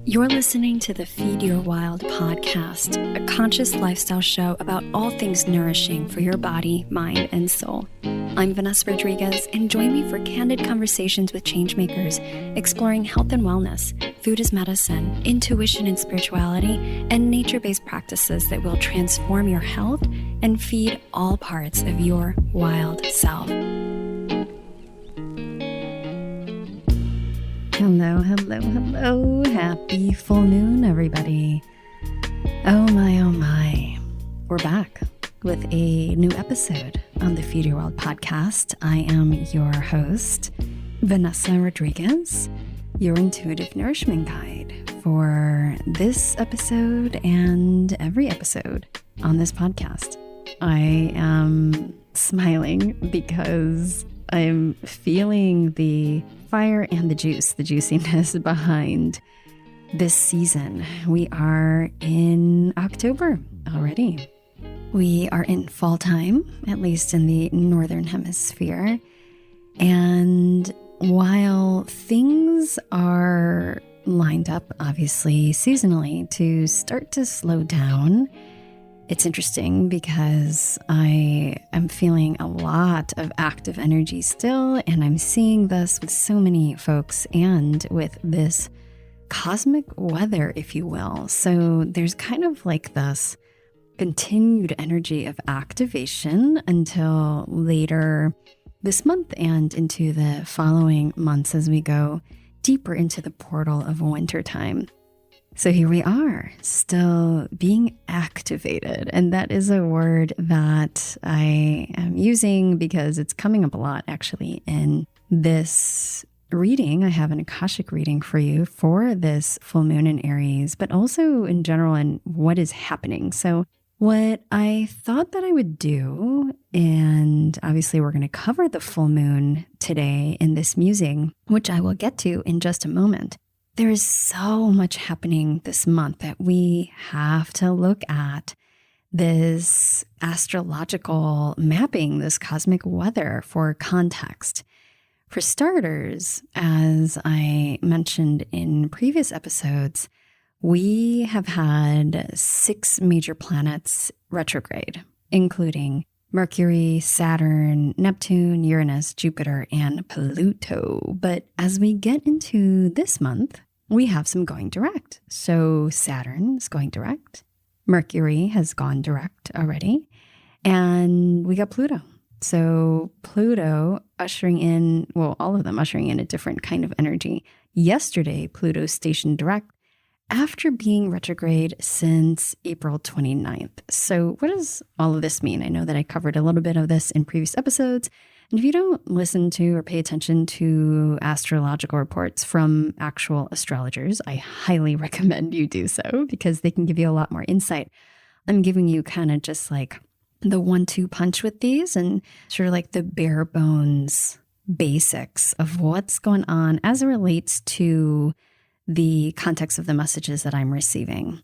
You're listening to the Feed Your Wild podcast, a conscious lifestyle show about all things nourishing for your body, mind, and soul. I'm Vanessa Rodriguez, and join me for candid conversations with changemakers, exploring health and wellness, food as medicine, intuition and spirituality, and nature-based practices that will transform your health and feed all parts of your wild self. Hello, hello, hello. Happy full moon, everybody. Oh my. We're back with a new episode on the Feed Your Wild podcast. I am your host, Vanessa Rodriguez, your intuitive nourishment guide for this episode and every episode on this podcast. I am smiling because I'm feeling the fire and the juiciness behind this season. We are in October already. We are in fall time, at least in the northern hemisphere. And while things are lined up, obviously, seasonally to start to slow down, it's interesting because I am feeling a lot of active energy still, and I'm seeing this with so many folks and with this cosmic weather, if you will. So there's kind of like this continued energy of activation until later this month and into the following months as we go deeper into the portal of wintertime. So here we are, still being activated. And that is a word that I am using because it's coming up a lot, actually, in this reading. I have an Akashic reading for you for this full moon in Aries, but also in general in what is happening. So what I thought that I would do, and obviously we're going to cover the full moon today in this musing, which I will get to in just a moment. There is so much happening this month that we have to look at this astrological mapping, this cosmic weather for context. For starters, as I mentioned in previous episodes, we have had 6 major planets retrograde, including Mercury, Saturn, Neptune, Uranus, Jupiter, and Pluto. But as we get into this month, we have some going direct. So Saturn is going direct. Mercury has gone direct already. And we got Pluto. So Pluto ushering in, well, all of them ushering in a different kind of energy. Yesterday, Pluto stationed direct after being retrograde since April 29th. So what does all of this mean? I know that I covered a little bit of this in previous episodes. And if you don't listen to or pay attention to astrological reports from actual astrologers, I highly recommend you do so because they can give you a lot more insight. I'm giving you kind of just like the 1-2 punch with these and sort of like the bare bones basics of what's going on as it relates to the context of the messages that I'm receiving.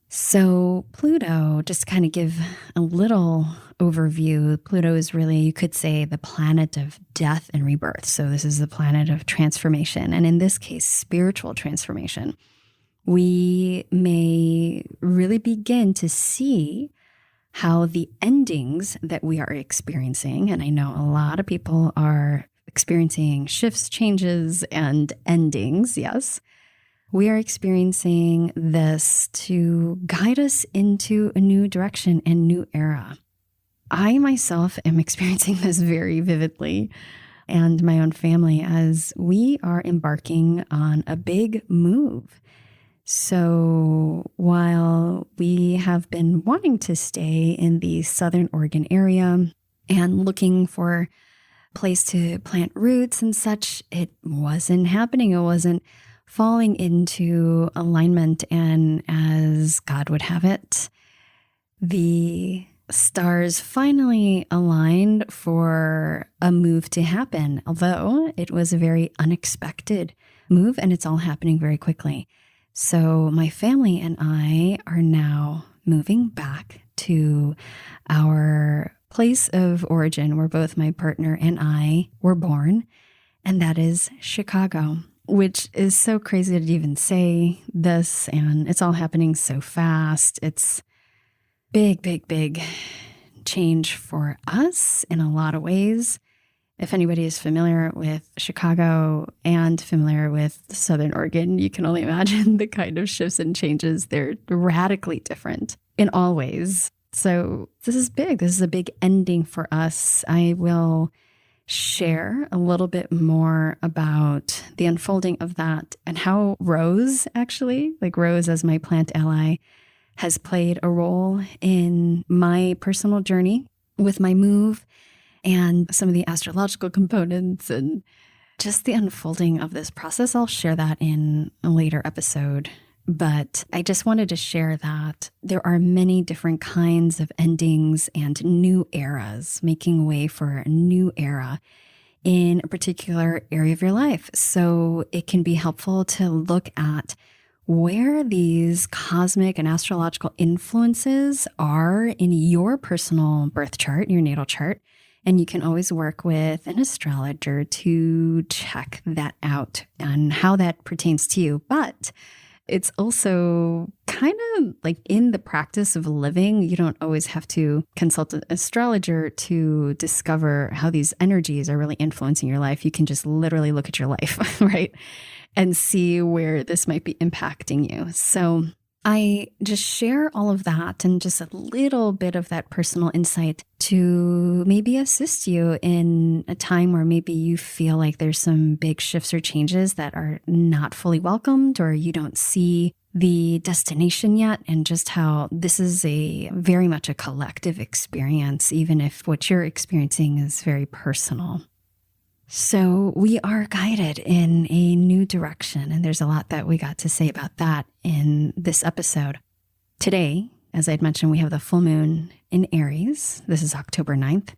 So Pluto, just to kind of give a little overview, Pluto is really, you could say, the planet of death and rebirth. So this is the planet of transformation. And in this case, spiritual transformation. We may really begin to see how the endings that we are experiencing, and I know a lot of people are experiencing shifts, changes, and endings, yes. We are experiencing this to guide us into a new direction and new era. I myself am experiencing this very vividly, and my own family, as we are embarking on a big move. So while we have been wanting to stay in the Southern Oregon area and looking for a place to plant roots and such, it wasn't happening. It wasn't falling into alignment, and as God would have it, the stars finally aligned for a move to happen, although it was a very unexpected move and it's all happening very quickly. So my family and I are now moving back to our place of origin where both my partner and I were born, and that is Chicago. which is so crazy to even say this. And it's all happening so fast. It's big, big, big change for us in a lot of ways. If anybody is familiar with Chicago and familiar with Southern Oregon, you can only imagine the kind of shifts and changes. They're radically different in all ways. So this is big. This is a big ending for us. I will share a little bit more about the unfolding of that and how Rose, actually, like Rose as my plant ally, has played a role in my personal journey with my move and some of the astrological components and just the unfolding of this process. I'll share that in a later episode. But I just wanted to share that there are many different kinds of endings and new eras making way for a new era in a particular area of your life. So it can be helpful to look at where these cosmic and astrological influences are in your personal birth chart, your natal chart. And you can always work with an astrologer to check that out and how that pertains to you. But it's also kind of like in the practice of living, you don't always have to consult an astrologer to discover how these energies are really influencing your life. You can just literally look at your life, right? And see where this might be impacting you. So I just share all of that and just a little bit of that personal insight to maybe assist you in a time where maybe you feel like there's some big shifts or changes that are not fully welcomed, or you don't see the destination yet, and just how this is a very much a collective experience, even if what you're experiencing is very personal. So we are guided in a new direction, and there's a lot that we got to say about that in this episode. Today, as I'd mentioned, we have the full moon in Aries. This is October 9th.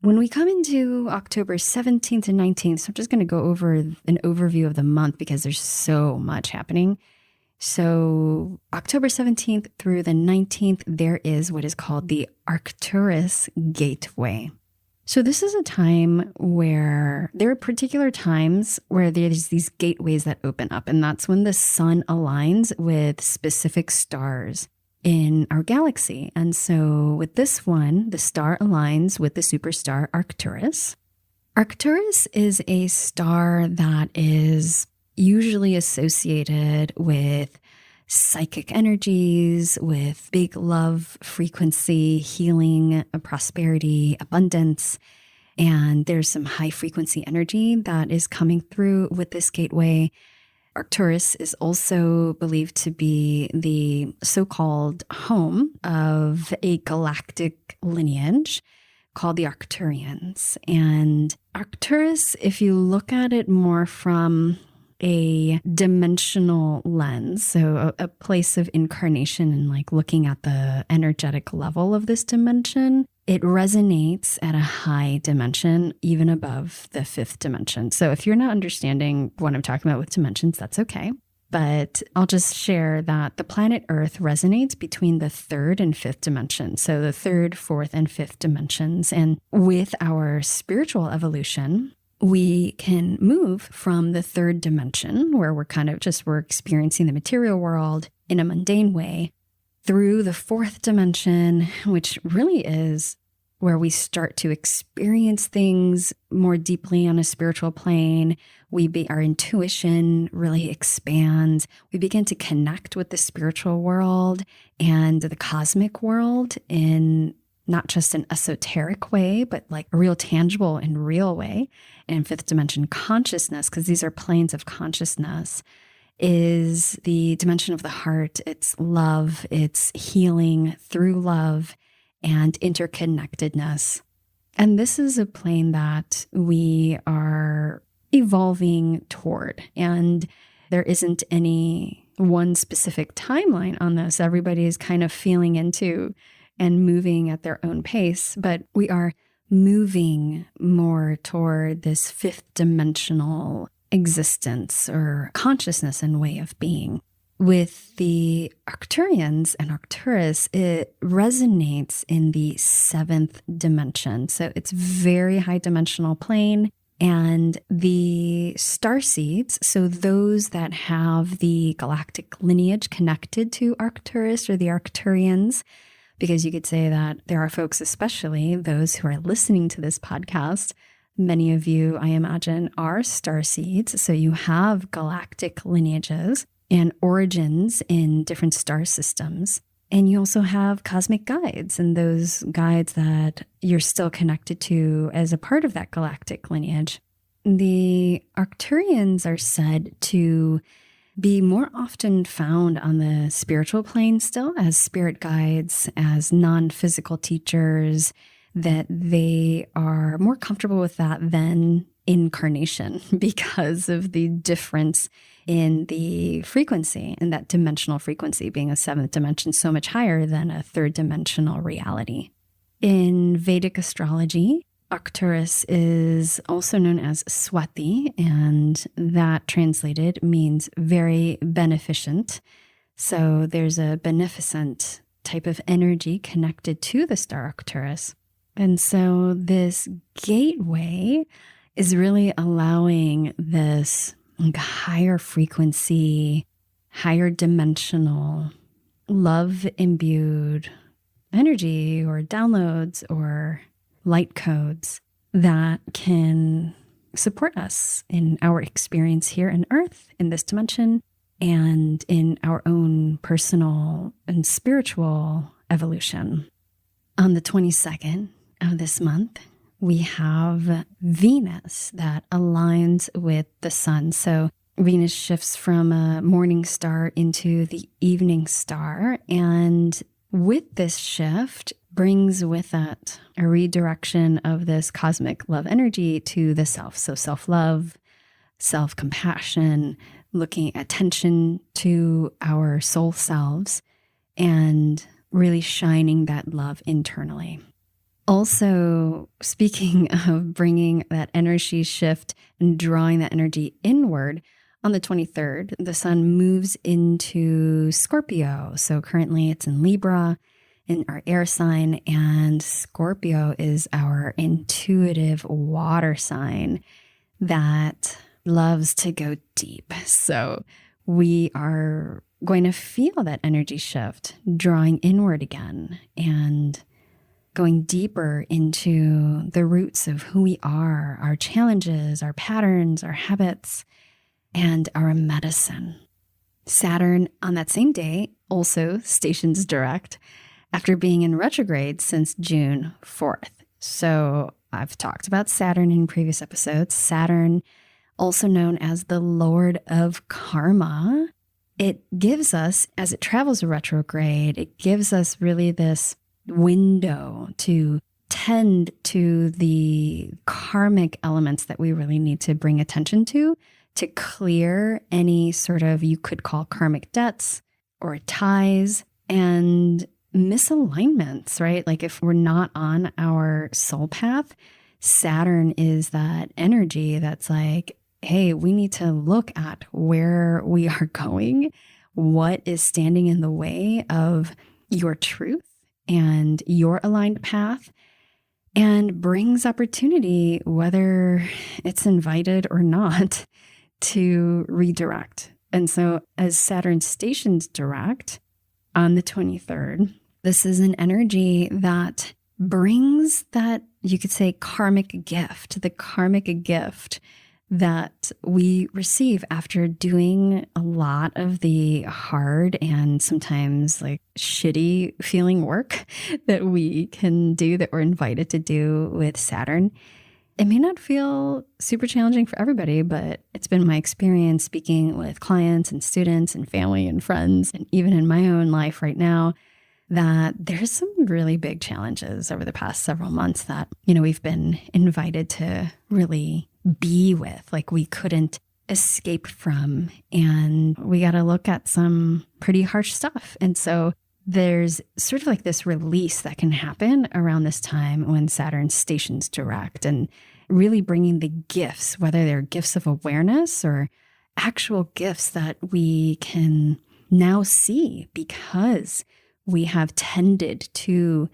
When we come into October 17th and 19th, so I'm just going to go over an overview of the month because there's so much happening. So October 17th through the 19th, there is what is called the Arcturus Gateway. So this is a time where there are particular times where there's these gateways that open up, and that's when the sun aligns with specific stars in our galaxy. And so with this one, the star aligns with the superstar Arcturus. Arcturus is a star that is usually associated with psychic energies, with big love, frequency, healing, prosperity, abundance. And there's some high frequency energy that is coming through with this gateway. Arcturus is also believed to be the so-called home of a galactic lineage called the Arcturians. And Arcturus, if you look at it more from a dimensional lens, so a place of incarnation and like looking at the energetic level of this dimension, it resonates at a high dimension, even above the fifth dimension. So if you're not understanding what I'm talking about with dimensions, that's okay. But I'll just share that the planet Earth resonates between the third and fifth dimension. So the third, fourth, and fifth dimensions. And with our spiritual evolution, we can move from the third dimension, where we're experiencing the material world in a mundane way, through the fourth dimension, which really is where we start to experience things more deeply on a spiritual plane. Our intuition really expands. We begin to connect with the spiritual world and the cosmic world in not just an esoteric way, but like a real tangible and real way. And fifth dimension consciousness, because these are planes of consciousness, is the dimension of the heart. It's love, it's healing through love and interconnectedness. And this is a plane that we are evolving toward. And there isn't any one specific timeline on this. Everybody is kind of feeling into and moving at their own pace, but we are moving more toward this fifth dimensional existence or consciousness and way of being. With the Arcturians and Arcturus, it resonates in the seventh dimension. So it's very high dimensional plane. And the star seeds, so those that have the galactic lineage connected to Arcturus or the Arcturians, because you could say that there are folks, especially those who are listening to this podcast, many of you, I imagine, are star seeds. So you have galactic lineages and origins in different star systems. And you also have cosmic guides, and those guides that you're still connected to as a part of that galactic lineage. The Arcturians are said to be more often found on the spiritual plane still as spirit guides, as non-physical teachers, that they are more comfortable with that than incarnation because of the difference in the frequency, and that dimensional frequency being a seventh dimension so much higher than a third dimensional reality. In Vedic astrology, Arcturus is also known as Swati, and that translated means very beneficent. So there's a beneficent type of energy connected to the star Arcturus. And so this gateway is really allowing this higher frequency, higher dimensional, love-imbued energy or downloads or light codes that can support us in our experience here on Earth, in this dimension, and in our own personal and spiritual evolution. On the 22nd of this month, we have Venus that aligns with the sun. So Venus shifts from a morning star into the evening star. And with this shift brings with it a redirection of this cosmic love energy to the self. So self-love, self-compassion, looking attention to our soul selves, and really shining that love internally. Also, speaking of bringing that energy shift and drawing that energy inward, on the 23rd, the sun moves into Scorpio. So currently it's in Libra, in our air sign, and Scorpio is our intuitive water sign that loves to go deep. So we are going to feel that energy shift, drawing inward again and going deeper into the roots of who we are, our challenges, our patterns, our habits, and our medicine. Saturn on that same day also stations direct after being in retrograde since June 4th. So I've talked about Saturn in previous episodes. Saturn, also known as the Lord of Karma, it gives us, as it travels retrograde, it gives us really this window to tend to the karmic elements that we really need to bring attention to clear any sort of, you could call karmic debts or ties and misalignments, right? Like if we're not on our soul path, Saturn is that energy that's like, hey, we need to look at where we are going, what is standing in the way of your truth and your aligned path, and brings opportunity, whether it's invited or not, to redirect. And so as Saturn stations direct on the 23rd, this is an energy that brings that, you could say, karmic gift, the karmic gift that we receive after doing a lot of the hard and sometimes like shitty feeling work that we can do, that we're invited to do with Saturn. It may not feel super challenging for everybody, but it's been my experience speaking with clients and students and family and friends, and even in my own life right now, that there's some really big challenges over the past several months that, we've been invited to really be with, like we couldn't escape from. And we got to look at some pretty harsh stuff. And so there's sort of like this release that can happen around this time when Saturn stations direct, and really bringing the gifts, whether they're gifts of awareness or actual gifts that we can now see because we have tended to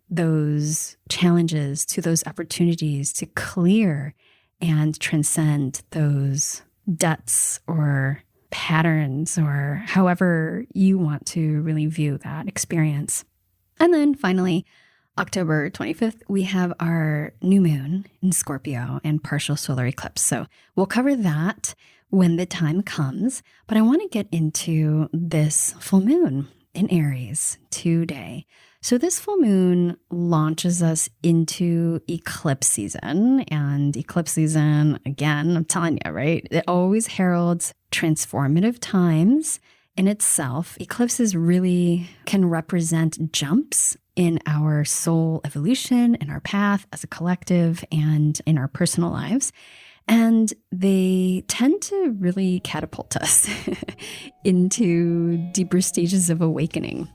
those challenges, to those opportunities to clear and transcend those debts or patterns, or however you want to really view that experience. And then finally, October 25th, we have our new moon in Scorpio and partial solar eclipse. So we'll cover that when the time comes. But I want to get into this full moon in Aries today. So this full moon launches us into eclipse season. And eclipse season, again, I'm telling you, right? It always heralds transformative times in itself. Eclipses really can represent jumps in our soul evolution, in our path as a collective, and in our personal lives. And they tend to really catapult us into deeper stages of awakening.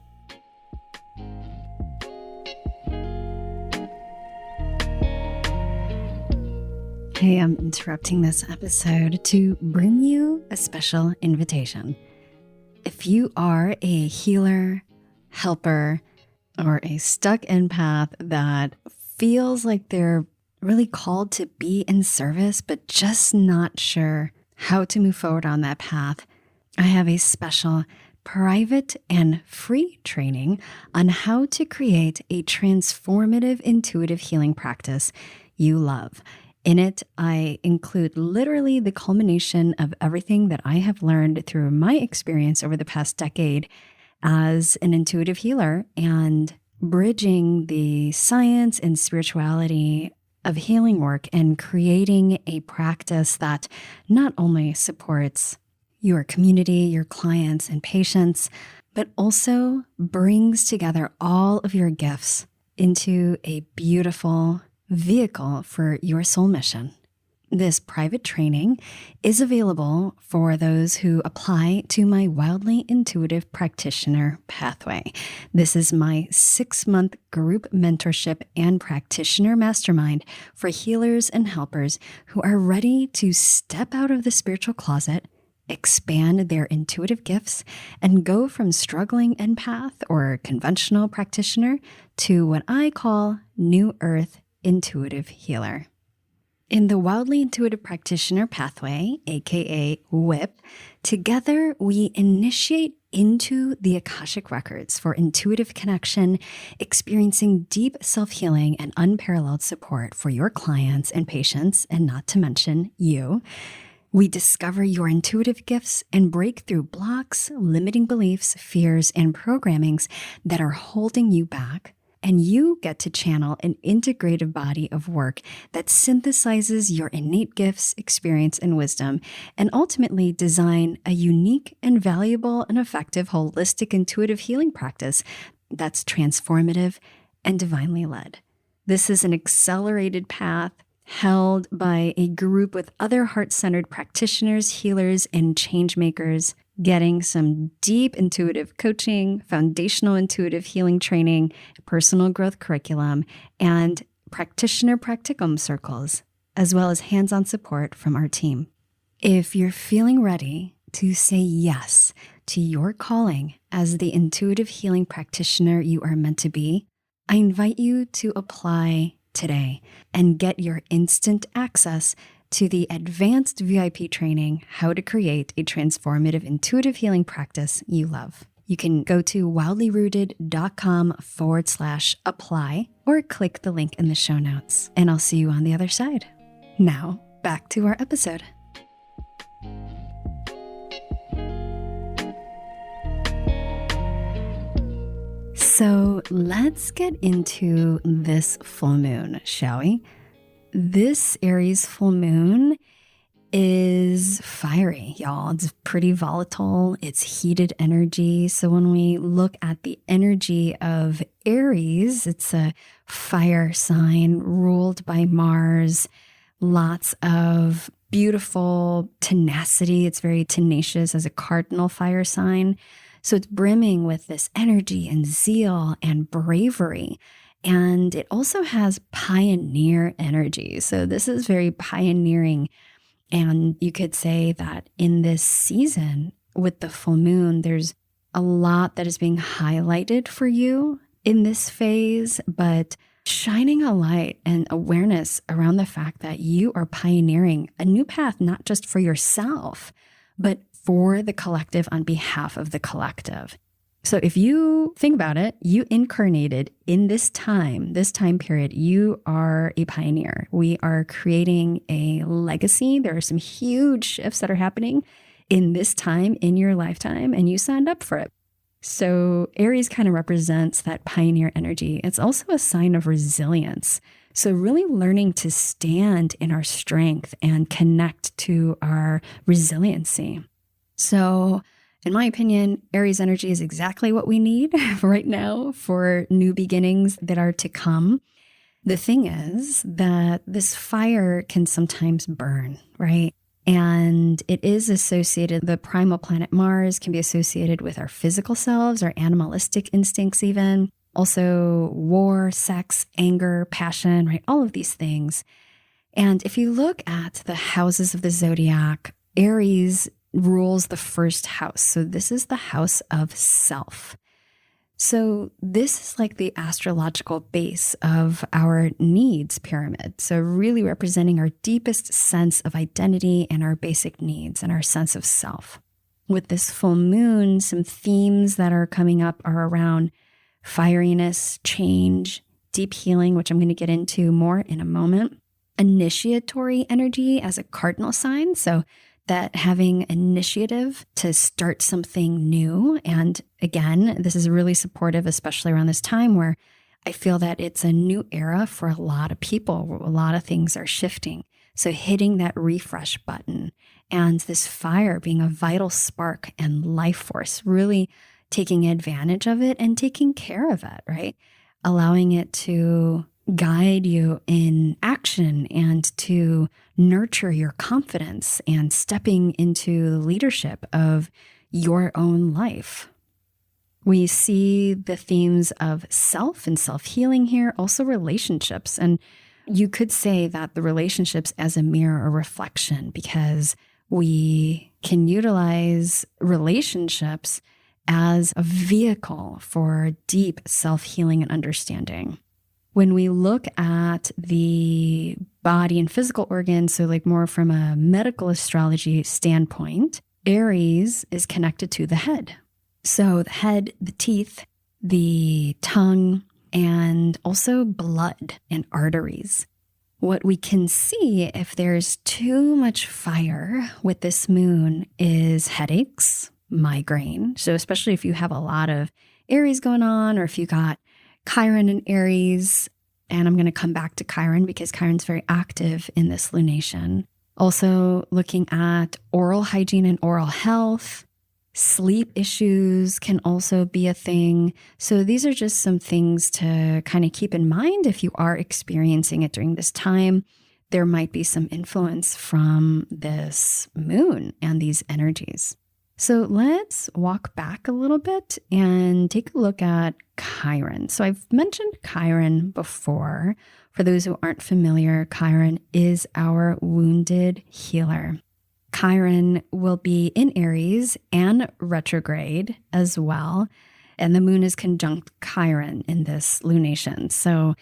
Hey, I'm interrupting this episode to bring you a special invitation. If you are a healer, helper, or a stuck empath that feels like they're really called to be in service, but just not sure how to move forward on that path, I have a special private and free training on how to create a transformative intuitive healing practice you love. In it, I include literally the culmination of everything that I have learned through my experience over the past decade as an intuitive healer, and bridging the science and spirituality of healing work and creating a practice that not only supports your community, your clients and patients, but also brings together all of your gifts into a beautiful vehicle for your soul mission. This private training is available for those who apply to my Wildly Intuitive Practitioner Pathway. This is my 6-month group mentorship and practitioner mastermind for healers and helpers who are ready to step out of the spiritual closet, expand their intuitive gifts, and go from struggling empath or conventional practitioner to what I call New Earth Intuitive Healer. In the Wildly Intuitive Practitioner Pathway, aka WIP, together we initiate into the Akashic Records for intuitive connection, experiencing deep self-healing and unparalleled support for your clients and patients, and not to mention you. We discover your intuitive gifts and break through blocks, limiting beliefs, fears, and programmings that are holding you back. And you get to channel an integrative body of work that synthesizes your innate gifts, experience, and wisdom, and ultimately design a unique and valuable and effective holistic intuitive healing practice that's transformative and divinely led. This is an accelerated path held by a group with other heart-centered practitioners, healers, and change makers, getting some deep intuitive coaching, foundational intuitive healing training, personal growth curriculum, and practitioner practicum circles, as well as hands-on support from our team. If you're feeling ready to say yes to your calling as the intuitive healing practitioner you are meant to be, I invite you to apply today and get your instant access to the advanced VIP training, How to Create a Transformative Intuitive Healing Practice You Love. You can go to wildlyrooted.com/apply or click the link in the show notes, and I'll see you on the other side. Now, back to our episode. So let's get into this full moon, shall we? This Aries full moon is fiery, y'all. It's pretty volatile. It's heated energy. So when we look at the energy of Aries, it's a fire sign ruled by Mars. Lots of beautiful tenacity. It's very tenacious as a cardinal fire sign. So it's brimming with this energy and zeal and bravery. And it also has pioneer energy. So this is very pioneering. And you could say that in this season with the full moon, there's a lot that is being highlighted for you in this phase, but shining a light and awareness around the fact that you are pioneering a new path, not just for yourself, but for the collective on behalf of the collective. So if you think about it, you incarnated in this time period, you are a pioneer. We are creating a legacy. There are some huge shifts that are happening in this time, in your lifetime, and you signed up for it. So Aries kind of represents that pioneer energy. It's also a sign of resilience. So really learning to stand in our strength and connect to our resiliency. So in my opinion, Aries energy is exactly what we need right now for new beginnings that are to come. The thing is that this fire can sometimes burn, right? And it is associated, the primal planet Mars can be associated with our physical selves, our animalistic instincts even. Also war, sex, anger, passion, right? All of these things. And if you look at the houses of the zodiac, Aries rules the first house. So this is the house of self. So this is like the astrological base of our needs pyramid. So really representing our deepest sense of identity and our basic needs and our sense of self. With this full moon, some themes that are coming up are around fieriness, change, deep healing, which I'm going to get into more in a moment. Initiatory energy as a cardinal sign. So that having initiative to start something new. And again, this is really supportive, especially around this time where I feel that it's a new era for a lot of people. A lot of things are shifting. So hitting that refresh button and this fire being a vital spark and life force, really taking advantage of it and taking care of it, right? Allowing it to guide you in action and to nurture your confidence and stepping into the leadership of your own life. We see the themes of self and self-healing here, also relationships. And you could say that the relationships as a mirror or reflection, because we can utilize relationships as a vehicle for deep self-healing and understanding. When we look at the body and physical organs, so like more from a medical astrology standpoint, Aries is connected to the head. So the head, the teeth, the tongue, and also blood and arteries. What we can see if there's too much fire with this moon is headaches, migraine. So especially if you have a lot of Aries going on, or if you got Chiron and Aries, and I'm going to come back to Chiron because Chiron's very active in this lunation. Also looking at oral hygiene and oral health. Sleep issues can also be a thing. So these are just some things to kind of keep in mind if you are experiencing it during this time. There might be some influence from this moon and these energies. So let's walk back a little bit and take a look at Chiron. So I've mentioned Chiron before. For those who aren't familiar, Chiron is our wounded healer. Chiron will be in Aries and retrograde as well. And the moon is conjunct Chiron in this lunation. So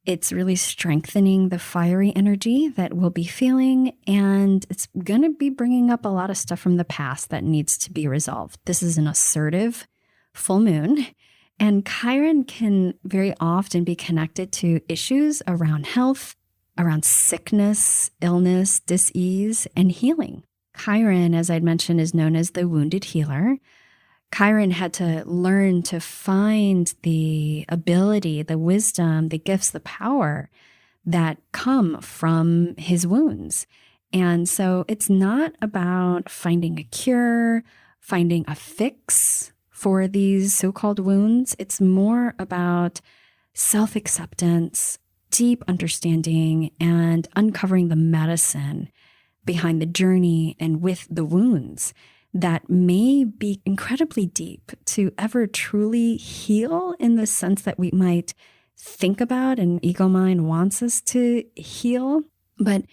it's really strengthening the fiery energy that we'll be feeling, and it's going to be bringing up a lot of stuff from the past that needs to be resolved. This is an assertive full moon, and Chiron can very often be connected to issues around health, around sickness, illness, dis-ease, and healing. Chiron, as I'd mentioned, is known as the wounded healer. Chiron had to learn to find the ability, the wisdom, the gifts, the power that come from his wounds. And so it's not about finding a cure, finding a fix for these so-called wounds. It's more about self-acceptance, deep understanding, and uncovering the medicine behind the journey and with the wounds that may be incredibly deep to ever truly heal in the sense that we might think about and ego mind wants us to heal, but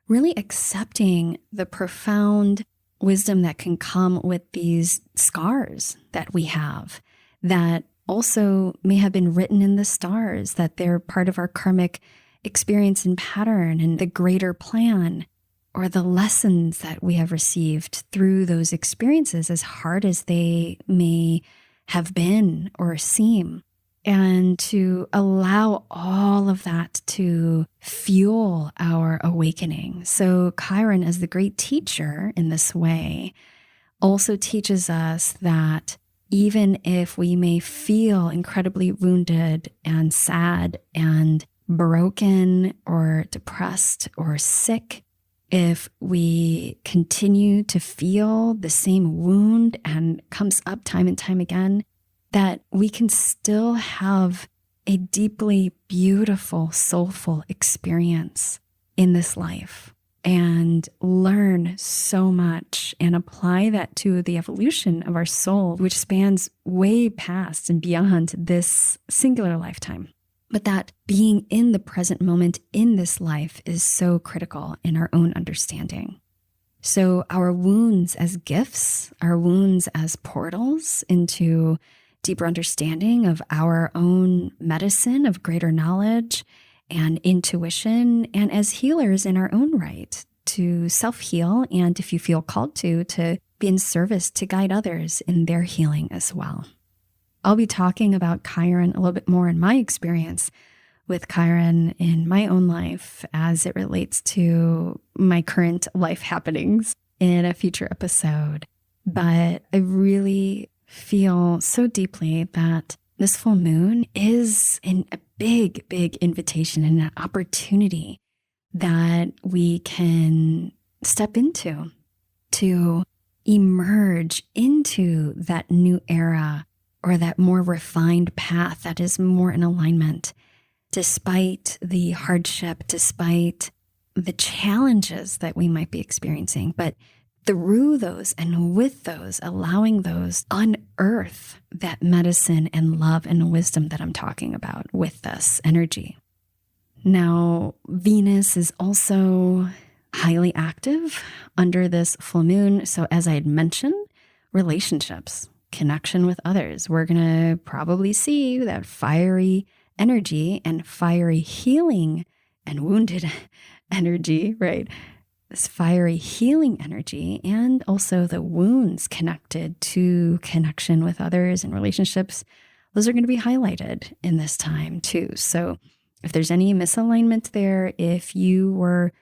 really accepting the profound wisdom that can come with these scars that we have that also may have been written in the stars, that they're part of our karmic experience and pattern and the greater plan, or the lessons that we have received through those experiences, as hard as they may have been or seem. And to allow all of that to fuel our awakening. So Chiron, as the great teacher in this way, also teaches us that even if we may feel incredibly wounded and sad and broken or depressed or sick, if we continue to feel the same wound and comes up time and time again, that we can still have a deeply beautiful, soulful experience in this life and learn so much and apply that to the evolution of our soul, which spans way past and beyond this singular lifetime. But that being in the present moment in this life is so critical in our own understanding. So our wounds as gifts, our wounds as portals into deeper understanding of our own medicine, of greater knowledge and intuition, and as healers in our own right to self-heal, and if you feel called to be in service to guide others in their healing as well. I'll be talking about Chiron a little bit more in my experience with Chiron in my own life as it relates to my current life happenings in a future episode. But I really feel so deeply that this full moon is a big, big invitation and an opportunity that we can step into to emerge into that new era or that more refined path that is more in alignment, despite the hardship, despite the challenges that we might be experiencing. But through those and with those, allowing those, unearth that medicine and love and wisdom that I'm talking about with this energy. Now, Venus is also highly active under this full moon. So as I had mentioned, relationships, connection with others. We're going to probably see that fiery energy and fiery healing and wounded energy, right? This fiery healing energy, and also the wounds connected to connection with others and relationships, those are going to be highlighted in this time too. So if there's any misalignment there, if you were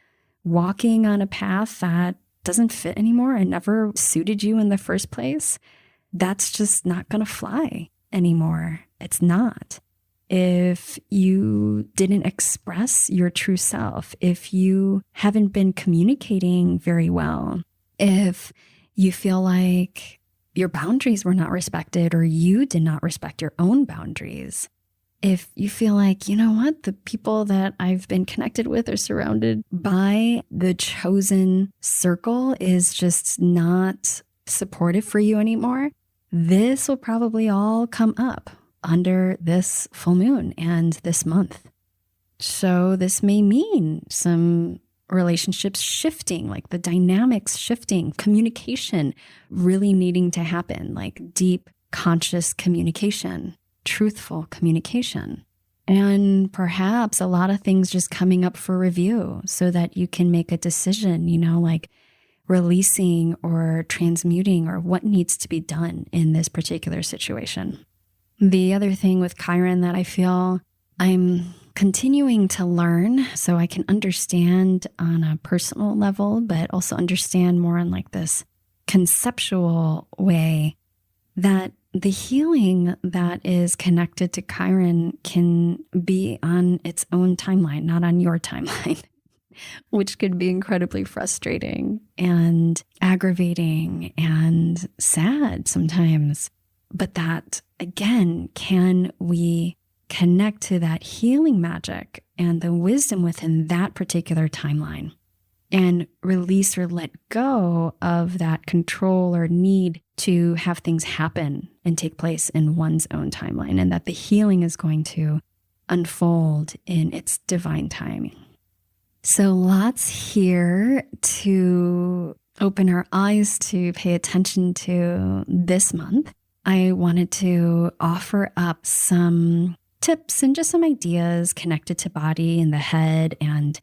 walking on a path that doesn't fit anymore and never suited you in the first place, that's just not going to fly anymore. It's not. If you didn't express your true self, if you haven't been communicating very well, if you feel like your boundaries were not respected or you did not respect your own boundaries, if you feel like, you know what, the people that I've been connected with or surrounded by, the chosen circle is just not supportive for you anymore, this will probably all come up under this full moon and this month. So this may mean some relationships shifting, like the dynamics shifting, communication really needing to happen, like deep, conscious communication, truthful communication, and perhaps a lot of things just coming up for review so that you can make a decision, like releasing or transmuting or what needs to be done in this particular situation. The other thing with Chiron that I feel I'm continuing to learn so I can understand on a personal level, but also understand more on like this conceptual way, that the healing that is connected to Chiron can be on its own timeline, not on your timeline, which could be incredibly frustrating and aggravating and sad sometimes. But that, again, can we connect to that healing magic and the wisdom within that particular timeline and release or let go of that control or need to have things happen and take place in one's own timeline, and that the healing is going to unfold in its divine timing. So lots here to open our eyes to pay attention to this month. I wanted to offer up some tips and just some ideas connected to body and the head, and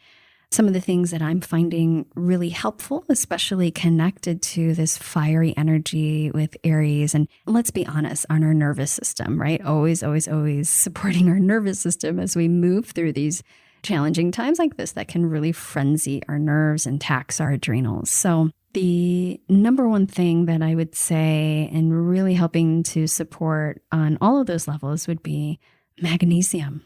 some of the things that I'm finding really helpful, especially connected to this fiery energy with Aries. And let's be honest, on our nervous system, right? Always, always, always supporting our nervous system as we move through these challenging times like this that can really frenzy our nerves and tax our adrenals. So the number one thing that I would say and really helping to support on all of those levels would be magnesium.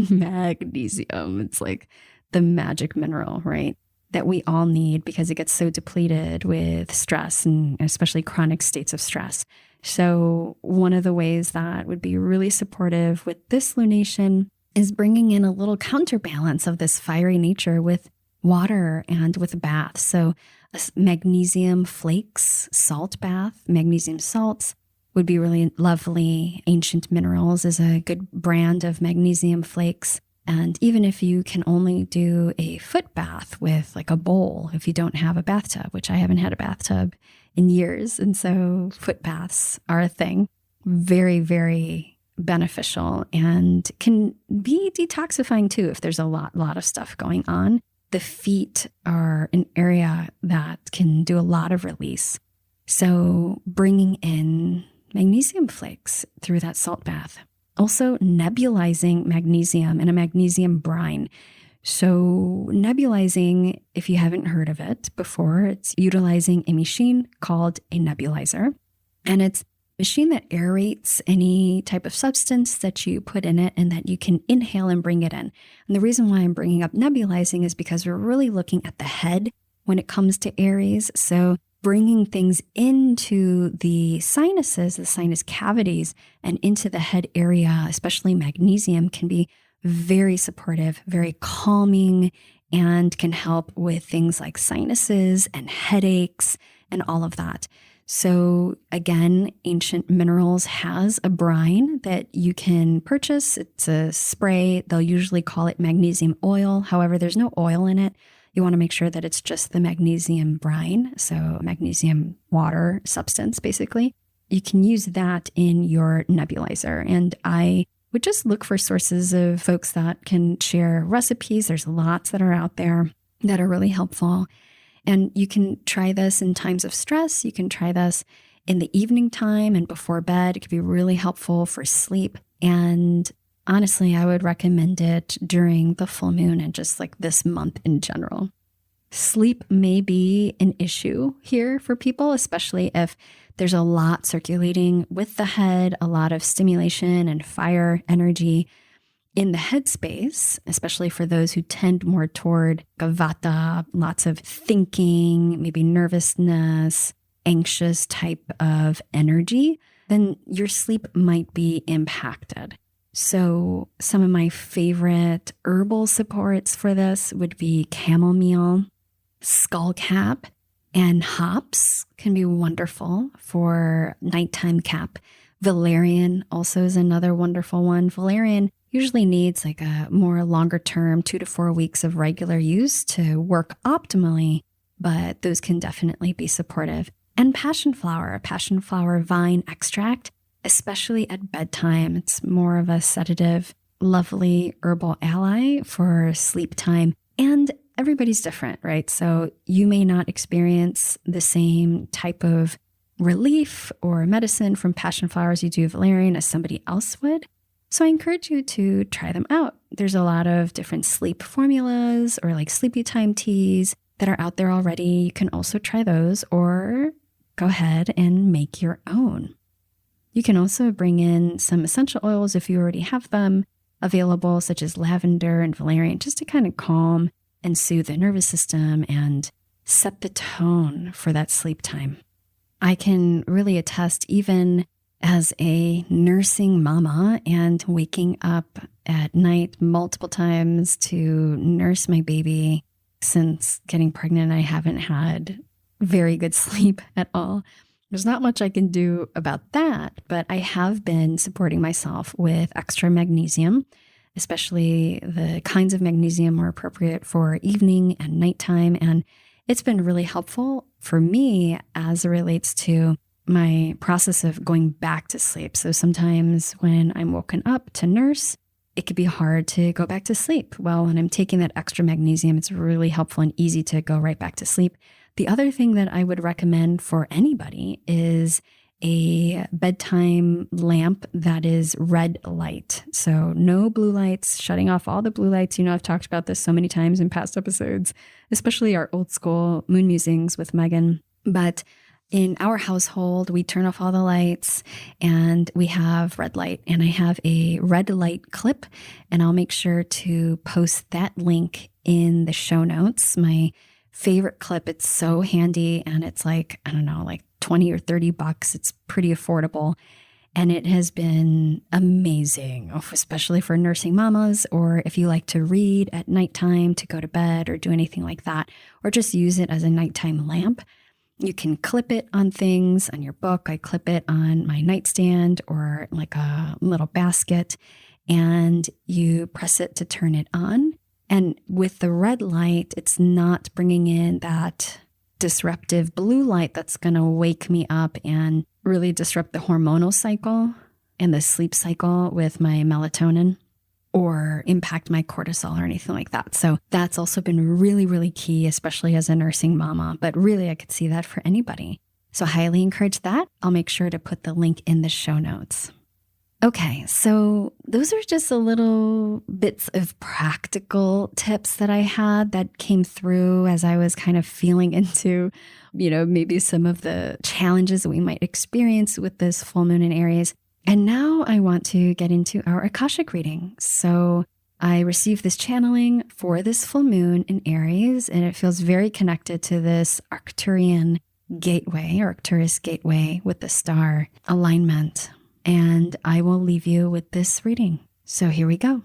Magnesium. It's like the magic mineral, right? That we all need because it gets so depleted with stress and especially chronic states of stress. So one of the ways that would be really supportive with this lunation is bringing in a little counterbalance of this fiery nature with water and with a bath. So a magnesium flakes salt bath, magnesium salts would be really lovely. Ancient Minerals is a good brand of magnesium flakes. And even if you can only do a foot bath with like a bowl, if you don't have a bathtub, which I haven't had a bathtub in years. And so foot baths are a thing. Very, very beneficial and can be detoxifying too if there's a lot of stuff going on. The feet are an area that can do a lot of release. So bringing in magnesium flakes through that salt bath. Also nebulizing magnesium in a magnesium brine. So nebulizing, if you haven't heard of it before, it's utilizing a machine called a nebulizer. And it's a machine that aerates any type of substance that you put in it and that you can inhale and bring it in. And the reason why I'm bringing up nebulizing is because we're really looking at the head when it comes to Aries. So bringing things into the sinuses, the sinus cavities, and into the head area, especially magnesium, can be very supportive, very calming, and can help with things like sinuses and headaches and all of that. So again, Ancient Minerals has a brine that you can purchase. It's a spray. They'll usually call it magnesium oil. However, there's no oil in it. You want to make sure that it's just the magnesium brine, so magnesium water substance, basically. You can use that in your nebulizer. And I would just look for sources of folks that can share recipes. There's lots that are out there that are really helpful. And you can try this in times of stress. You can try this in the evening time and before bed. It could be really helpful for sleep. And honestly, I would recommend it during the full moon and just like this month in general. Sleep may be an issue here for people, especially if there's a lot circulating with the head, a lot of stimulation and fire energy in the headspace, especially for those who tend more toward vata, lots of thinking, maybe nervousness, anxious type of energy, then your sleep might be impacted. So some of my favorite herbal supports for this would be chamomile, skullcap, and hops can be wonderful for nighttime cap. Valerian also is another wonderful one. Valerian usually needs like a more longer term, 2 to 4 weeks of regular use to work optimally, but those can definitely be supportive. And passion flower vine extract, especially at bedtime. It's more of a sedative, lovely herbal ally for sleep time. And everybody's different, right? So you may not experience the same type of relief or medicine from passion flowers you do valerian as somebody else would. So I encourage you to try them out. There's a lot of different sleep formulas or like sleepy time teas that are out there already. You can also try those or go ahead and make your own. You can also bring in some essential oils if you already have them available, such as lavender and valerian, just to kind of calm and soothe the nervous system and set the tone for that sleep time. I can really attest, even as a nursing mama and waking up at night multiple times to nurse my baby. Since getting pregnant, I haven't had very good sleep at all. There's not much I can do about that, but I have been supporting myself with extra magnesium, especially the kinds of magnesium more appropriate for evening and nighttime. And it's been really helpful for me as it relates to my process of going back to sleep. So sometimes when I'm woken up to nurse, it could be hard to go back to sleep. Well, when I'm taking that extra magnesium, it's really helpful and easy to go right back to sleep. The other thing that I would recommend for anybody is a bedtime lamp that is red light. So no blue lights, shutting off all the blue lights. You know, I've talked about this so many times in past episodes, especially our old school moon musings with Megan. But in our household, we turn off all the lights and we have red light. And I have a red light clip, and I'll make sure to post that link in the show notes. My favorite clip, it's so handy, and it's like, I don't know, like 20 or 30 bucks. It's pretty affordable. And it has been amazing, especially for nursing mamas, or if you like to read at nighttime to go to bed or do anything like that, or just use it as a nighttime lamp. You can clip it on things, on your book. I clip it on my nightstand or like a little basket, and you press it to turn it on. And with the red light, it's not bringing in that disruptive blue light that's going to wake me up and really disrupt the hormonal cycle and the sleep cycle with my melatonin, or impact my cortisol or anything like that. So that's also been really, really key, especially as a nursing mama. But really, I could see that for anybody. So highly encourage that. I'll make sure to put the link in the show notes. Okay, so those are just a little bits of practical tips that I had that came through as I was kind of feeling into, maybe some of the challenges that we might experience with this full moon in Aries. And now I want to get into our Akashic reading. So I received this channeling for this full moon in Aries, and it feels very connected to this Arcturian gateway, or Arcturus Gateway with the star alignment. And I will leave you with this reading. So here we go.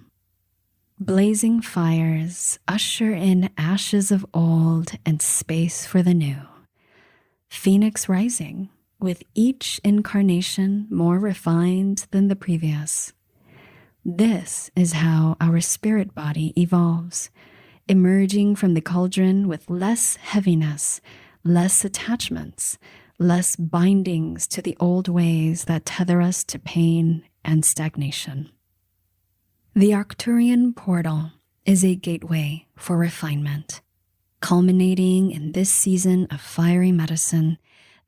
Blazing fires usher in ashes of old and space for the new. Phoenix rising, with each incarnation more refined than the previous. This is how our spirit body evolves, emerging from the cauldron with less heaviness, less attachments, less bindings to the old ways that tether us to pain and stagnation. The Arcturian portal is a gateway for refinement, culminating in this season of fiery medicine.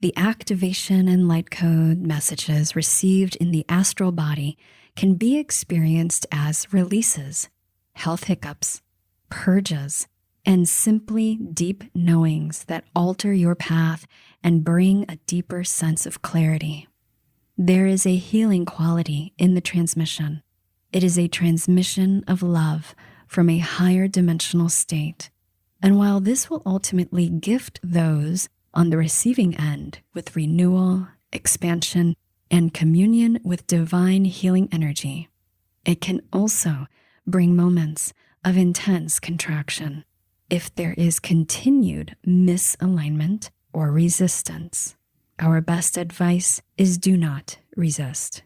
The activation and light code messages received in the astral body can be experienced as releases, health hiccups, purges, and simply deep knowings that alter your path and bring a deeper sense of clarity. There is a healing quality in the transmission. It is a transmission of love from a higher dimensional state. And while this will ultimately gift those on the receiving end with renewal, expansion, and communion with divine healing energy, it can also bring moments of intense contraction if there is continued misalignment or resistance. Our best advice is do not resist.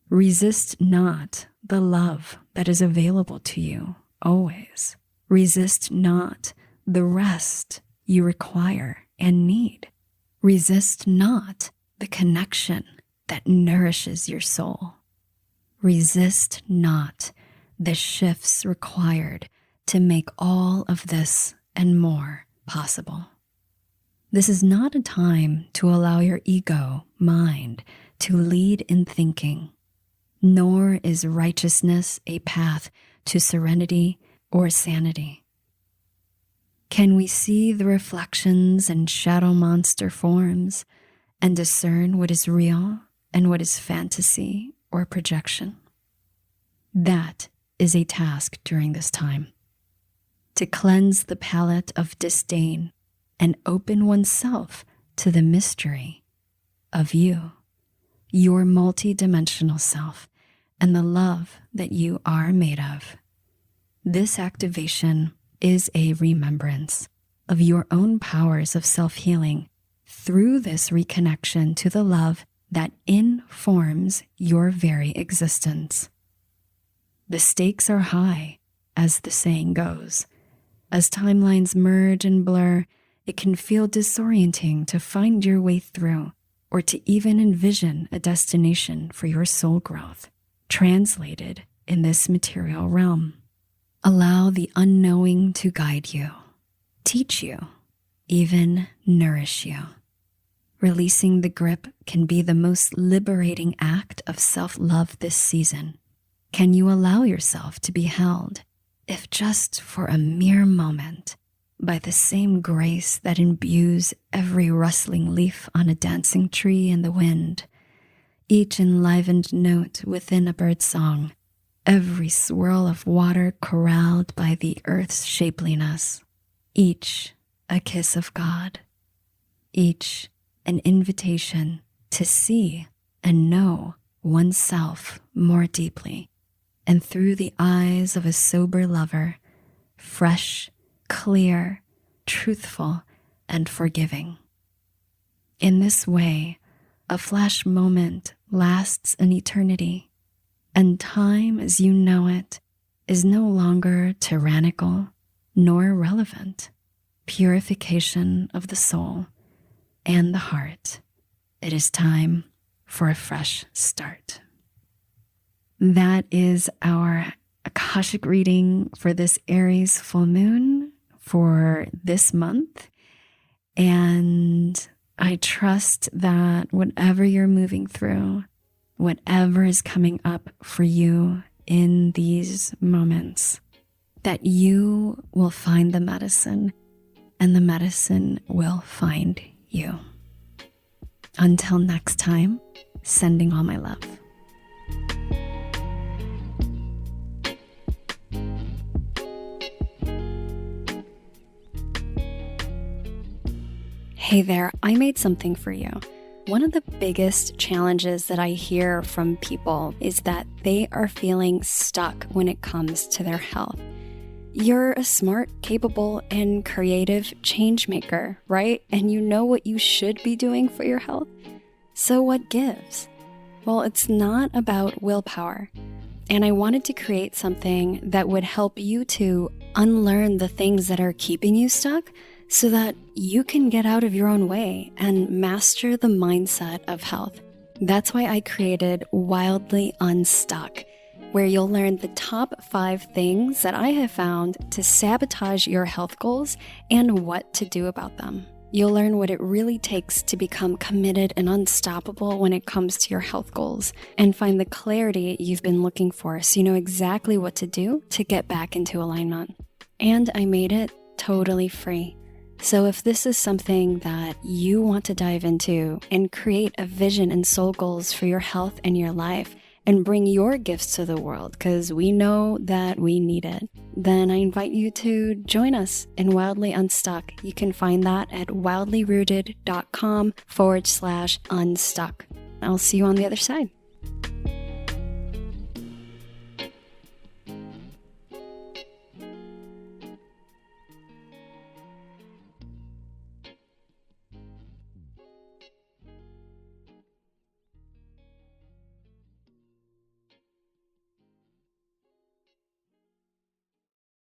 Resist not the love that is available to you always. Resist not the rest you require and need. Resist not the connection that nourishes your soul. Resist not the shifts required to make all of this and more possible. This is not a time to allow your ego, mind, to lead in thinking, nor is righteousness a path to serenity or sanity. Can we see the reflections and shadow monster forms and discern what is real and what is fantasy or projection? That is a task during this time. To cleanse the palate of disdain and open oneself to the mystery of you, your multidimensional self, and the love that you are made of. This activation is a remembrance of your own powers of self-healing through this reconnection to the love that informs your very existence. The stakes are high, as the saying goes. As timelines merge and blur, it can feel disorienting to find your way through, or to even envision a destination for your soul growth translated in this material realm. Allow the unknowing to guide you, teach you, even nourish you. Releasing the grip can be the most liberating act of self-love this season. Can you allow yourself to be held, if just for a mere moment, by the same grace that imbues every rustling leaf on a dancing tree in the wind, each enlivened note within a bird's song, every swirl of water corralled by the earth's shapeliness, each a kiss of God, each an invitation to see and know oneself more deeply, and through the eyes of a sober lover, fresh, clear, truthful, and forgiving. In this way, a flash moment lasts an eternity, and time as you know it is no longer tyrannical nor relevant. Purification of the soul and the heart. It is time for a fresh start. That is our Akashic reading for this Aries full moon for this month. And I trust that whatever you're moving through, whatever is coming up for you in these moments, that you will find the medicine and the medicine will find you. Until next time, sending all my love. Hey there, I made something for you. One of the biggest challenges that I hear from people is that they are feeling stuck when it comes to their health. You're a smart, capable, and creative change maker, right? And you know what you should be doing for your health. So what gives? Well, it's not about willpower. And I wanted to create something that would help you to unlearn the things that are keeping you stuck so that you can get out of your own way and master the mindset of health. That's why I created Wildly Unstuck, where you'll learn the top 5 things that I have found to sabotage your health goals and what to do about them. You'll learn what it really takes to become committed and unstoppable when it comes to your health goals and find the clarity you've been looking for so you know exactly what to do to get back into alignment. And I made it totally free. So if this is something that you want to dive into and create a vision and soul goals for your health and your life and bring your gifts to the world, because we know that we need it, then I invite you to join us in Wildly Unstuck. You can find that at wildlyrooted.com/unstuck. I'll see you on the other side.